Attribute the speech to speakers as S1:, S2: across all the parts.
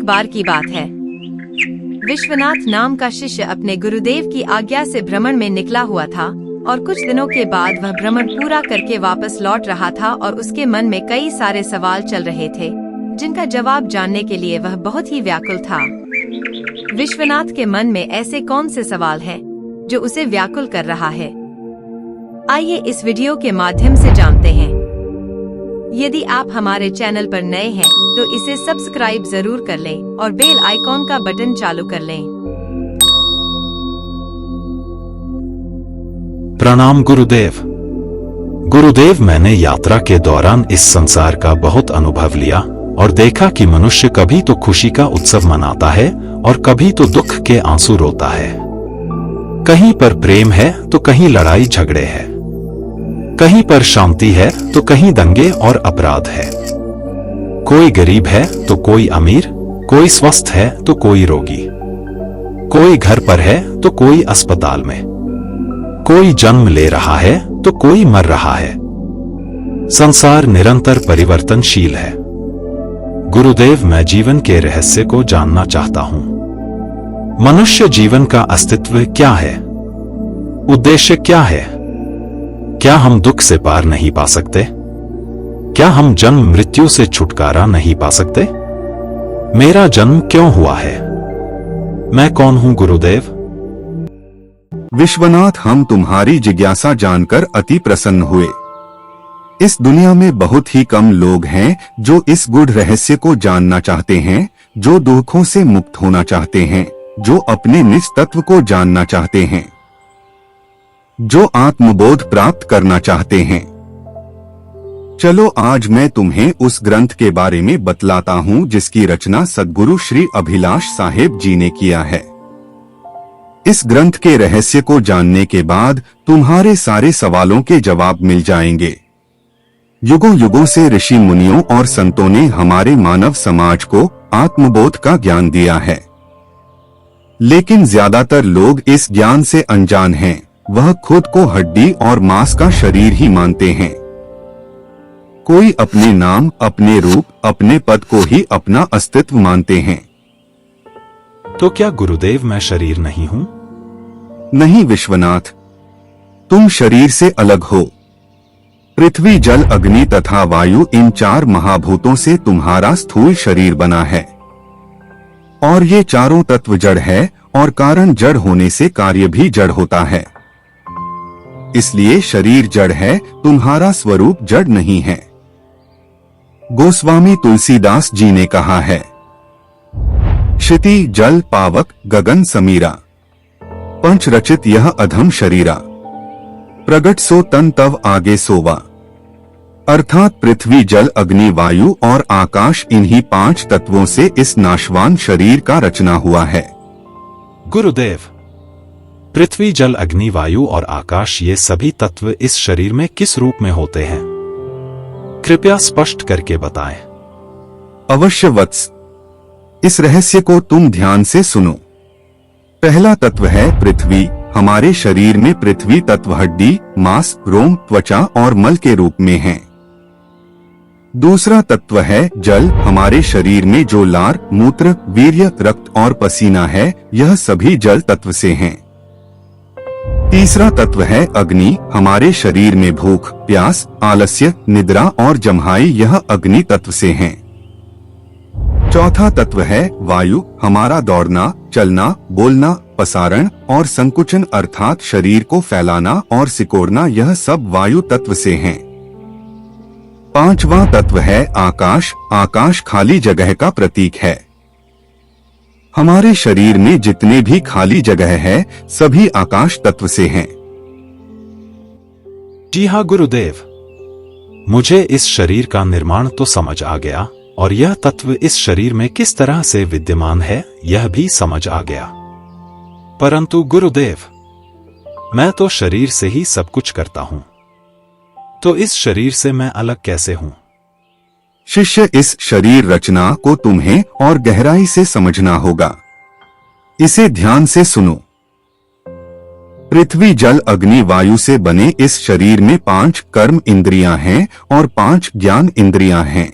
S1: बार की बात है। विश्वनाथ नाम का शिष्य अपने गुरुदेव की आज्ञा से भ्रमण में निकला हुआ था और कुछ दिनों के बाद वह भ्रमण पूरा करके वापस लौट रहा था और उसके मन में कई सारे सवाल चल रहे थे जिनका जवाब जानने के लिए वह बहुत ही व्याकुल था। विश्वनाथ के मन में ऐसे कौन से सवाल हैं जो उसे व्याकुल कर रहा है? आइए इस वीडियो के माध्यम से जानते हैं। यदि आप हमारे चैनल पर नए हैं तो इसे सब्सक्राइब जरूर कर लें और बेल आइकॉन का बटन चालू कर लें।
S2: प्रणाम गुरुदेव। गुरुदेव, मैंने यात्रा के दौरान इस संसार का बहुत अनुभव लिया और देखा कि मनुष्य कभी तो खुशी का उत्सव मनाता है और कभी तो दुख के आंसू रोता है। कहीं पर प्रेम है तो कहीं लड़ाई झगड़े है, कहीं पर शांति है तो कहीं दंगे और अपराध है। कोई गरीब है तो कोई अमीर, कोई स्वस्थ है तो कोई रोगी, कोई घर पर है तो कोई अस्पताल में, कोई जन्म ले रहा है तो कोई मर रहा है। संसार निरंतर परिवर्तनशील है। गुरुदेव, मैं जीवन के रहस्य को जानना चाहता हूं। मनुष्य जीवन का अस्तित्व क्या है? उद्देश्य क्या है? क्या हम दुख से पार नहीं पा सकते? क्या हम जन्म मृत्यु से छुटकारा नहीं पा सकते? मेरा जन्म क्यों हुआ है? मैं कौन हूं गुरुदेव?
S3: विश्वनाथ, हम तुम्हारी जिज्ञासा जानकर अति प्रसन्न हुए। इस दुनिया में बहुत ही कम लोग हैं जो इस गूढ़ रहस्य को जानना चाहते हैं, जो दुखों से मुक्त होना चाहते हैं, जो अपने निज तत्व को जानना चाहते हैं, जो आत्मबोध प्राप्त करना चाहते हैं। चलो आज मैं तुम्हें उस ग्रंथ के बारे में बतलाता हूँ जिसकी रचना सद्गुरु श्री अभिलाष साहेब जी ने किया है। इस ग्रंथ के रहस्य को जानने के बाद तुम्हारे सारे सवालों के जवाब मिल जाएंगे। युगों युगों से ऋषि मुनियों और संतों ने हमारे मानव समाज को आत्मबोध का ज्ञान दिया है, लेकिन ज्यादातर लोग इस ज्ञान से अनजान हैं। वह खुद को हड्डी और मांस का शरीर ही मानते हैं। कोई अपने नाम, अपने रूप, अपने पद को ही अपना अस्तित्व मानते हैं।
S2: तो क्या गुरुदेव मैं शरीर नहीं हूं?
S3: नहीं विश्वनाथ, तुम शरीर से अलग हो। पृथ्वी, जल, अग्नि तथा वायु, इन चार महाभूतों से तुम्हारा स्थूल शरीर बना है और ये चारों तत्व जड़ है और कारण जड़ होने से कार्य भी जड़ होता है। इसलिए शरीर जड़ है, तुम्हारा स्वरूप जड़ नहीं है। गोस्वामी तुलसीदास जी ने कहा है, क्षिति जल पावक गगन समीरा, पंच रचित यह अधम शरीरा, प्रगट सो तन तव आगे सोवा। अर्थात पृथ्वी, जल, अग्नि, वायु और आकाश, इन्हीं पांच तत्वों से इस नाशवान शरीर का रचना हुआ है।
S2: गुरुदेव, पृथ्वी, जल, अग्नि, वायु और आकाश, ये सभी तत्व इस शरीर में किस रूप में होते हैं? कृपया स्पष्ट करके बताएं।
S3: अवश्य वत्स, इस रहस्य को तुम ध्यान से सुनो। पहला तत्व है पृथ्वी। हमारे शरीर में पृथ्वी तत्व हड्डी, मांस, रोम, त्वचा और मल के रूप में है। दूसरा तत्व है जल। हमारे शरीर में जो लार, मूत्र, वीर्य, रक्त और पसीना है, यह सभी जल तत्व से हैं। तीसरा तत्व है अग्नि। हमारे शरीर में भूख, प्यास, आलस्य, निद्रा और जम्हाई, यह अग्नि तत्व से हैं। चौथा तत्व है वायु। हमारा दौड़ना, चलना, बोलना, पसारण और संकुचन अर्थात शरीर को फैलाना और सिकोड़ना, यह सब वायु तत्व से हैं। पांचवा तत्व है आकाश। आकाश खाली जगह का प्रतीक है। हमारे शरीर में जितने भी खाली जगह है, सभी आकाश तत्व से हैं।
S2: जी हाँ गुरुदेव, मुझे इस शरीर का निर्माण तो समझ आ गया और यह तत्व इस शरीर में किस तरह से विद्यमान है यह भी समझ आ गया। परंतु गुरुदेव, मैं तो शरीर से ही सब कुछ करता हूं, तो इस शरीर से मैं अलग कैसे हूं?
S3: शिष्य, इस शरीर रचना को तुम्हें और गहराई से समझना होगा। इसे ध्यान से सुनो। पृथ्वी, जल, अग्नि, वायु से बने इस शरीर में 5 कर्म इंद्रियां हैं और 5 ज्ञान इंद्रियां हैं।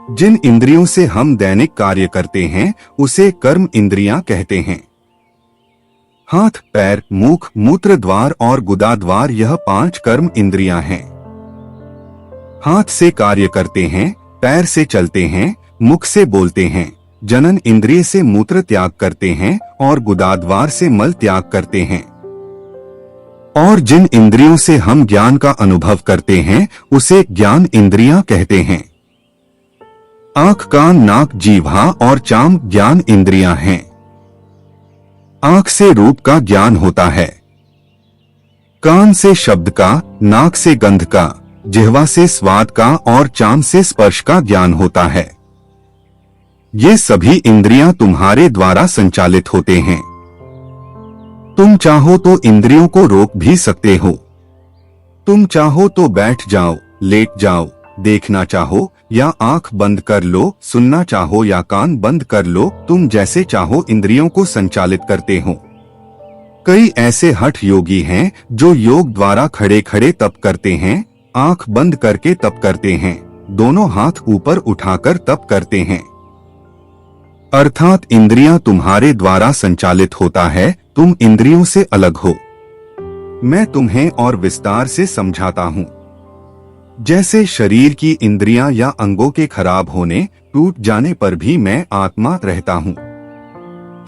S3: जिन इंद्रियों से हम दैनिक कार्य करते हैं उसे कर्म इंद्रियां कहते हैं। हाथ, पैर, मुख, मूत्र द्वार और गुदा द्वार यह 5 कर्म इंद्रियां हैं। हाथ से कार्य करते हैं, पैर से चलते हैं, मुख से बोलते हैं, जनन इंद्रिय से मूत्र त्याग करते हैं और गुदा द्वार से मल त्याग करते हैं। और जिन इंद्रियों से हम ज्ञान का अनुभव करते हैं उसे ज्ञान इंद्रियां कहते हैं। आंख, कान, नाक, जीभा और चाम ज्ञान इंद्रियां हैं। आंख से रूप का ज्ञान होता है, कान से शब्द का, नाक से गंध का, जिह्वा से स्वाद का और चाम से स्पर्श का ज्ञान होता है। ये सभी इंद्रियां तुम्हारे द्वारा संचालित होते हैं। तुम चाहो तो इंद्रियों को रोक भी सकते हो। तुम चाहो तो बैठ जाओ, लेट जाओ, देखना चाहो या आंख बंद कर लो, सुनना चाहो या कान बंद कर लो, तुम जैसे चाहो इंद्रियों को संचालित करते हो। कई ऐसे हठ योगी हैं जो योग द्वारा खड़े खड़े तप करते हैं, आंख बंद करके तप करते हैं, दोनों हाथ ऊपर उठाकर तप करते हैं। अर्थात इंद्रियां तुम्हारे द्वारा संचालित होता है, तुम इंद्रियों से अलग हो। मैं तुम्हें और विस्तार से समझाता हूँ। जैसे शरीर की इंद्रियां या अंगों के खराब होने, टूट जाने पर भी मैं आत्मा रहता हूँ।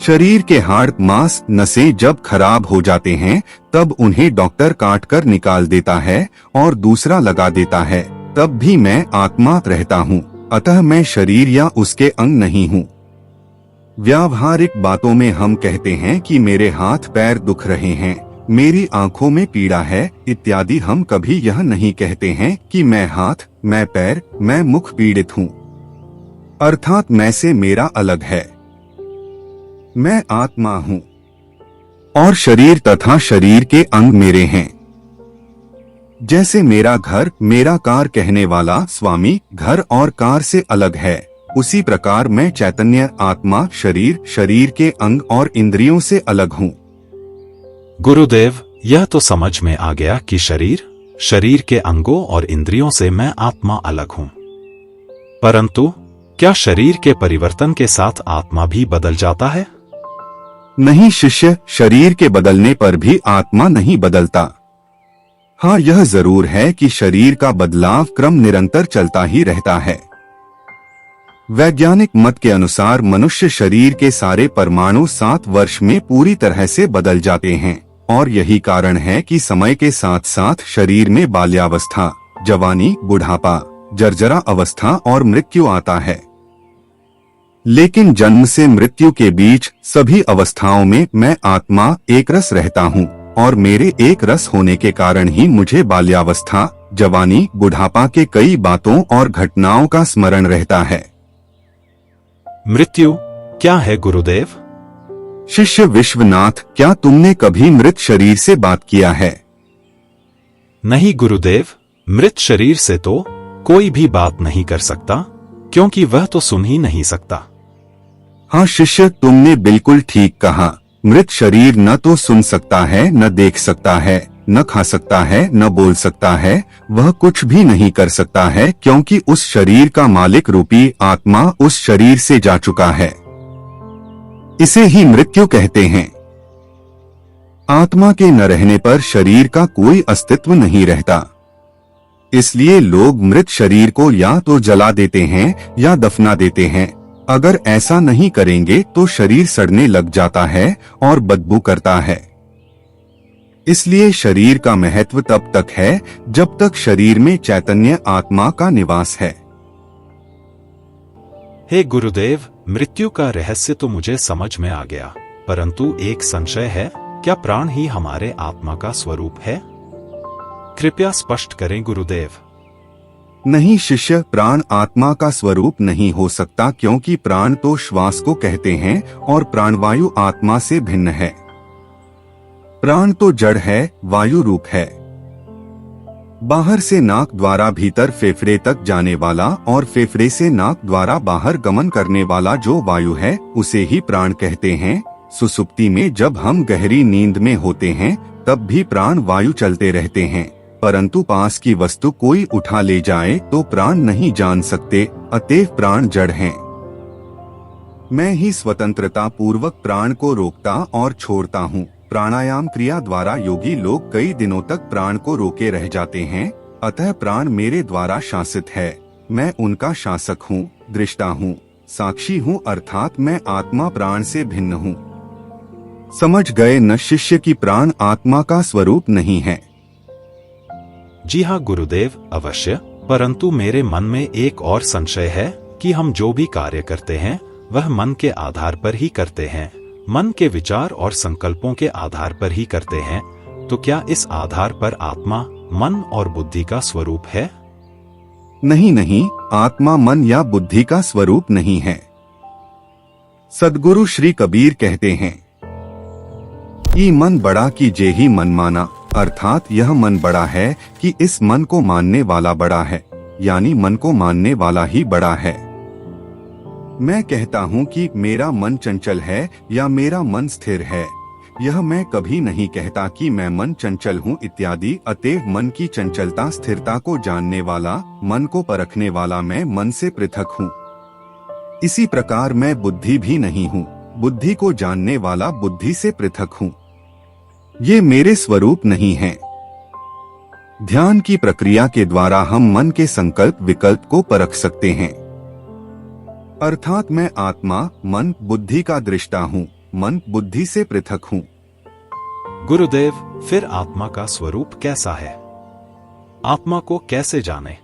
S3: शरीर के हाड़, मांस, नसें जब खराब हो जाते हैं तब उन्हें डॉक्टर काट कर निकाल देता है और दूसरा लगा देता है, तब भी मैं आत्मा रहता हूँ। अतः मैं शरीर या उसके अंग नहीं हूँ। व्यावहारिक बातों में हम कहते हैं कि मेरे हाथ पैर दुख रहे हैं, मेरी आंखों में पीड़ा है इत्यादि। हम कभी यह नहीं कहते हैं कि मैं हाथ, मैं पैर, मैं मुख पीड़ित हूँ, अर्थात मैं से मेरा अलग है। मैं आत्मा हूँ और शरीर तथा शरीर के अंग मेरे हैं। जैसे मेरा घर, मेरा कार कहने वाला स्वामी घर और कार से अलग है, उसी प्रकार मैं चैतन्य आत्मा शरीर, शरीर के अंग और इंद्रियों से अलग हूँ।
S2: गुरुदेव, यह तो समझ में आ गया कि शरीर, शरीर के अंगों और इंद्रियों से मैं आत्मा अलग हूँ, परंतु क्या शरीर के परिवर्तन के साथ आत्मा भी बदल जाता है?
S3: नहीं शिष्य, शरीर के बदलने पर भी आत्मा नहीं बदलता। हाँ, यह जरूर है कि शरीर का बदलाव क्रम निरंतर चलता ही रहता है। वैज्ञानिक मत के अनुसार मनुष्य शरीर के सारे परमाणु 7 वर्ष में पूरी तरह से बदल जाते हैं और यही कारण है कि समय के साथ साथ शरीर में बाल्यावस्था, जवानी, बुढ़ापा, जर्जरा अवस्था और मृत्यु आता है। लेकिन जन्म से मृत्यु के बीच सभी अवस्थाओं में मैं आत्मा एक रस रहता हूँ और मेरे एक रस होने के कारण ही मुझे बाल्यावस्था, जवानी, बुढ़ापा के कई बातों और घटनाओं का स्मरण रहता है।
S2: मृत्यु क्या है गुरुदेव?
S3: शिष्य विश्वनाथ, क्या तुमने कभी मृत शरीर से बात किया है?
S2: नहीं गुरुदेव, मृत शरीर से तो कोई भी बात नहीं कर सकता, क्योंकि वह तो सुन ही नहीं सकता।
S3: हाँ शिष्य, तुमने बिल्कुल ठीक कहा। मृत शरीर न तो सुन सकता है, न देख सकता है, न खा सकता है, न बोल सकता है, वह कुछ भी नहीं कर सकता है, क्योंकि उस शरीर का मालिक रूपी आत्मा उस शरीर से जा चुका है। इसे ही मृत्यु कहते हैं। आत्मा के न रहने पर शरीर का कोई अस्तित्व नहीं रहता। इसलिए लोग मृत शरीर को या तो जला देते हैं या दफना देते हैं। अगर ऐसा नहीं करेंगे तो शरीर सड़ने लग जाता है और बदबू करता है। इसलिए शरीर का महत्व तब तक है जब तक शरीर में चैतन्य आत्मा का निवास है।
S2: हे गुरुदेव, मृत्यु का रहस्य तो मुझे समझ में आ गया, परंतु एक संशय है, क्या प्राण ही हमारे आत्मा का स्वरूप है? कृपया स्पष्ट करें गुरुदेव।
S3: नहीं शिष्य, प्राण आत्मा का स्वरूप नहीं हो सकता, क्योंकि प्राण तो श्वास को कहते हैं और प्राणवायु आत्मा से भिन्न है। प्राण तो जड़ है, वायु रूप है। बाहर से नाक द्वारा भीतर फेफड़े तक जाने वाला और फेफड़े से नाक द्वारा बाहर गमन करने वाला जो वायु है, उसे ही प्राण कहते हैं। सुसुप्ति में जब हम गहरी नींद में होते हैं तब भी प्राण वायु चलते रहते हैं। परंतु पास की वस्तु कोई उठा ले जाए तो प्राण नहीं जान सकते, अतएव प्राण जड़ हैं। मैं ही स्वतंत्रता पूर्वक प्राण को रोकता और छोड़ता हूँ। प्राणायाम क्रिया द्वारा योगी लोग कई दिनों तक प्राण को रोके रह जाते हैं, अतः प्राण मेरे द्वारा शासित है। मैं उनका शासक हूँ, दृष्टा हूँ, साक्षी हूँ, अर्थात मैं आत्मा प्राण से भिन्न हूँ। समझ गए न शिष्य की प्राण आत्मा का स्वरूप नहीं है।
S2: जी हाँ गुरुदेव, अवश्य, परंतु मेरे मन में एक और संशय है कि हम जो भी कार्य करते हैं वह मन के आधार पर ही करते हैं, मन के विचार और संकल्पों के आधार पर ही करते हैं। तो क्या इस आधार पर आत्मा, मन और बुद्धि का स्वरूप है?
S3: नहीं नहीं, आत्मा मन या बुद्धि का स्वरूप नहीं है। सद्गुरु श्री कबीर कहते हैं, ई मन बड़ा की जेही मन माना, अर्थात यह मन बड़ा है कि इस मन को मानने वाला बड़ा है, यानी मन को मानने वाला ही बड़ा है। मैं कहता हूँ कि मेरा मन चंचल है या मेरा मन स्थिर है, यह मैं कभी नहीं कहता कि मैं मन चंचल हूँ इत्यादि। अतएव मन की चंचलता स्थिरता को जानने वाला, मन को परखने वाला मैं मन से पृथक हूँ। इसी प्रकार मैं बुद्धि भी नहीं हूँ, बुद्धि को जानने वाला बुद्धि से पृथक हूँ। ये मेरे स्वरूप नहीं है। ध्यान की प्रक्रिया के द्वारा हम मन के संकल्प विकल्प को परख सकते हैं, अर्थात मैं आत्मा मन बुद्धि का दृष्टा हूँ, मन बुद्धि से पृथक हूँ।
S2: गुरुदेव, फिर आत्मा का स्वरूप कैसा है? आत्मा को कैसे जाने?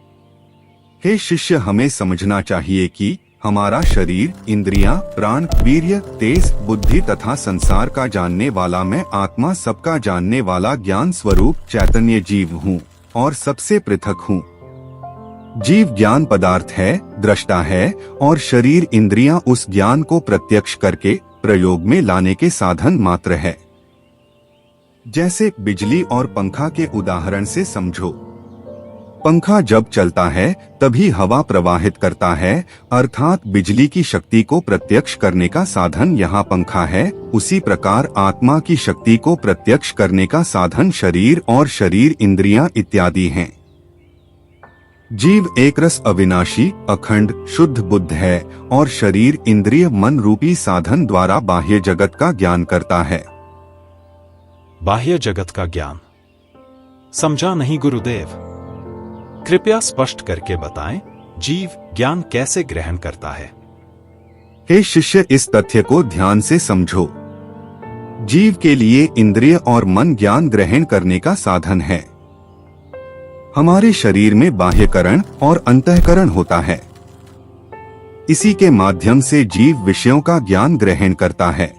S3: हे शिष्य, हमें समझना चाहिए कि हमारा शरीर, इंद्रियां, प्राण, वीर्य, तेज, बुद्धि तथा संसार का जानने वाला मैं आत्मा, सबका जानने वाला ज्ञान स्वरूप चैतन्य जीव हूँ और सबसे पृथक हूँ। जीव ज्ञान पदार्थ है, दृष्टा है, और शरीर इंद्रियां उस ज्ञान को प्रत्यक्ष करके प्रयोग में लाने के साधन मात्र है। जैसे बिजली और पंखा के उदाहरण से समझो। पंखा जब चलता है तभी हवा प्रवाहित करता है, अर्थात बिजली की शक्ति को प्रत्यक्ष करने का साधन यहाँ पंखा है। उसी प्रकार आत्मा की शक्ति को प्रत्यक्ष करने का साधन शरीर और शरीर इंद्रियां इत्यादि हैं। जीव एक रस अविनाशी, अखंड, शुद्ध बुद्ध है और शरीर इंद्रिय मन रूपी साधन द्वारा बाह्य जगत का ज्ञान करता है।
S2: बाह्य जगत का ज्ञान समझा नहीं गुरुदेव, कृपया स्पष्ट करके बताएं। जीव ज्ञान कैसे ग्रहण करता है?
S3: हे शिष्य, इस तथ्य को ध्यान से समझो। जीव के लिए इंद्रिय और मन ज्ञान ग्रहण करने का साधन है। हमारे शरीर में बाह्यकरण और अंतःकरण होता है। इसी के माध्यम से जीव विषयों का ज्ञान ग्रहण करता है।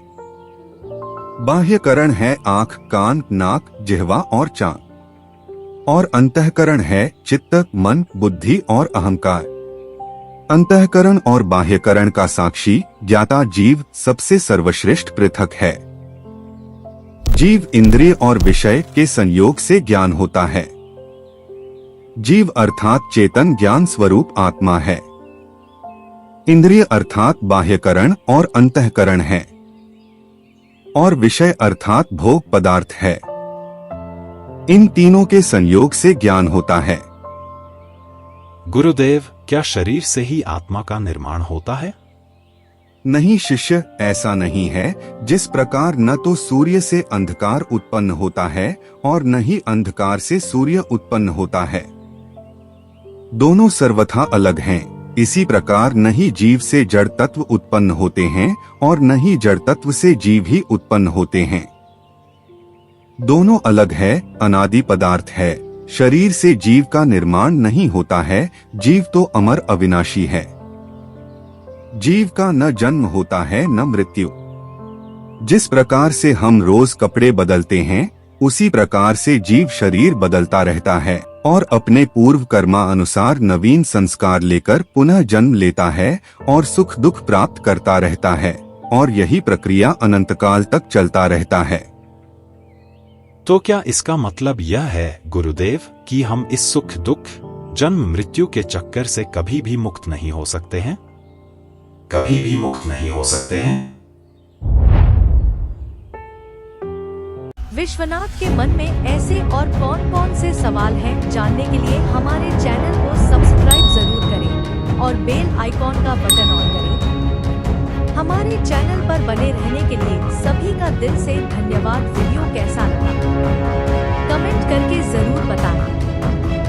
S3: बाह्यकरण है आंख, कान, नाक, जिह्वा और चांद, और अंतःकरण है चित्त, मन, बुद्धि और अहंकार। अंतःकरण और बाह्यकरण का साक्षी ज्ञाता जीव सबसे सर्वश्रेष्ठ पृथक है। जीव इंद्रिय और विषय के संयोग से ज्ञान होता है। जीव अर्थात चेतन ज्ञान स्वरूप आत्मा है। इंद्रिय अर्थात बाह्यकरण और अंतःकरण है, और विषय अर्थात भोग पदार्थ है। इन तीनों के संयोग से ज्ञान होता है।
S2: गुरुदेव, क्या शरीर से ही आत्मा का निर्माण होता है?
S3: नहीं शिष्य, ऐसा नहीं है। जिस प्रकार न तो सूर्य से अंधकार उत्पन्न होता है और न ही अंधकार से सूर्य उत्पन्न होता है, दोनों सर्वथा अलग हैं। इसी प्रकार न ही जीव से जड़ तत्व उत्पन्न होते हैं और न ही जड़ तत्व से जीव ही उत्पन्न होते हैं। दोनों अलग है, अनादि पदार्थ है। शरीर से जीव का निर्माण नहीं होता है। जीव तो अमर अविनाशी है। जीव का न जन्म होता है न मृत्यु। जिस प्रकार से हम रोज कपड़े बदलते हैं, उसी प्रकार से जीव शरीर बदलता रहता है और अपने पूर्व कर्मा अनुसार नवीन संस्कार लेकर पुनः जन्म लेता है और सुख दुख प्राप्त करता रहता है, और यही प्रक्रिया अनंतकाल तक चलता रहता है।
S2: तो क्या इसका मतलब यह है गुरुदेव कि हम इस सुख दुख जन्म मृत्यु के चक्कर से कभी भी मुक्त नहीं हो सकते हैं? कभी भी मुक्त नहीं हो सकते हैं।
S1: विश्वनाथ के मन में ऐसे और कौन कौन से सवाल हैं जानने के लिए हमारे चैनल को सब्सक्राइब जरूर करें और बेल आइकॉन का बटन ऑन करें। हमारे चैनल पर बने रहने के लिए सभी का दिल से धन्यवाद। वीडियो कैसा लगा कमेंट करके जरूर बताएं।